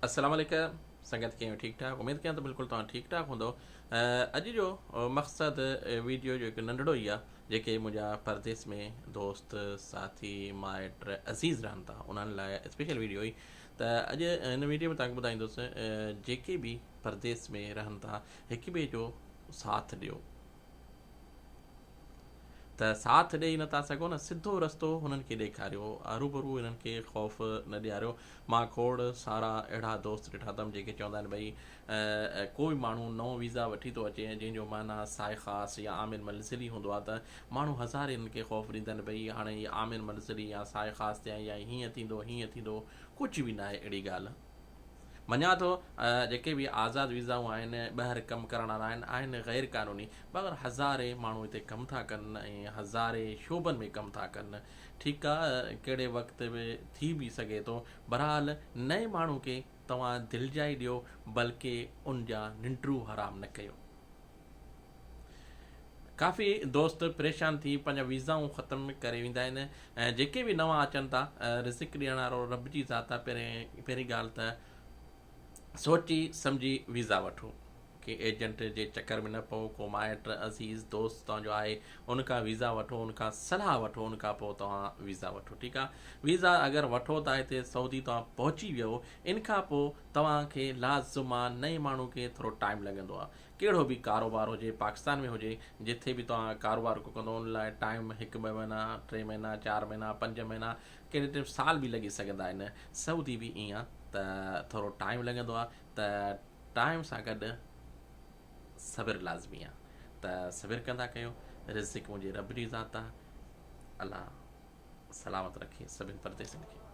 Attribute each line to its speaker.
Speaker 1: अस्सलाम वालेकुम संगत कीअं ठीक ठाक उम्मीद कयां त बिल्कुलु तव्हां ठीक ठाक हूंदो। अॼु जो मक़सदु वीडियो जो हिकु नंढड़ो ई आहे। जेके मुंहिंजा परदेस में दोस्त साथी माइट अज़ीज़ रहनि था उन्हनि लाइ स्पेशल वीडियो हुई। त अॼु हिन वीडियो में तव्हांखे ॿुधाईंदुसि जेके बि परदेस में रहनि था हिक ॿिए जो साथ ॾियो। त साथ ॾेई नथा सघो न, सिधो रस्तो हुननि खे ॾेखारियो, हरूभरू हिननि खे ख़ौफ़ न ॾियारियो। मां खोड़ सारा अहिड़ा दोस्त ॾिठा अथमि जेके चवंदा आहिनि भई कोई माण्हू नओं वीज़ा वठी थो अचे जंहिंजो माना साए ख़ासि या आमिर मंज़िली हूंदो आहे त माण्हू हज़ार हिननि खे ख़ौफ़ ॾींदा आहिनि भई हाणे हीअ आमिर मंज़िली या साए ख़ासि ते या हीअं थींदो कुझु बि न आहे अहिड़ी ॻाल्हि। मञा थो जेके बि आज़ादु वीज़ाऊं आहिनि ॿाहिरि कमु करण वारा आहिनि ग़ैर क़ानूनी, मगर हज़ारे माण्हू हिते कमु था कनि ऐं हज़ारे शोबनि में कमु था कनि। ठीकु आहे, कहिड़े वक़्त में थी बि सघे थो। बहरहाल नए माण्हू खे तव्हां दिलिजाई ॾियो, बल्कि उन जा निंड्रू हराम न कयो। काफ़ी दोस्त परेशान थी पंहिंजा वीज़ाऊं ख़तमु करे वेंदा आहिनि ऐं जेके बि नवां अचनि था रिज़िक ॾियण वारो रब जी ज़ात आहे। पहिरीं ॻाल्हि त सोची सम्झी वीज़ा वठो, कि एजेंट जे चक्कर में न पओ। को माइट अज़ीज़ दोस्त तव्हांजो आहे उनखां वीज़ा वठो, उनखां सलाह वठो, उनखां पोइ तव्हां वीज़ा वठो। ठीकु आहे, वीज़ा अगरि वठो था हिते सऊदी तव्हां पहुची वियो, इनखां पोइ तव्हांखे लाज़िमा नए माण्हू खे थोरो टाइम लॻंदो आहे। कहिड़ो बि कारोबार हुजे, पाकिस्तान में हुजे, जिथे बि तव्हां कारोबार कंदो उन लाइ टाइम 1-2 महीना 3 महीना 4 महीना 5 महीना कहिड़े टाइम साल बि लॻी सघंदा आहिनि। सऊदी बि ईअं आहे त थोरो टाइम लॻंदो आहे। त टाइम सां गॾु सब्र लाज़मी आहे, त सब्र कंदा कयो। रिज़िक मुंहिंजे रब जी ज़ात आहे। अलाह सलामत रखे सभिनि परदेसनि खे।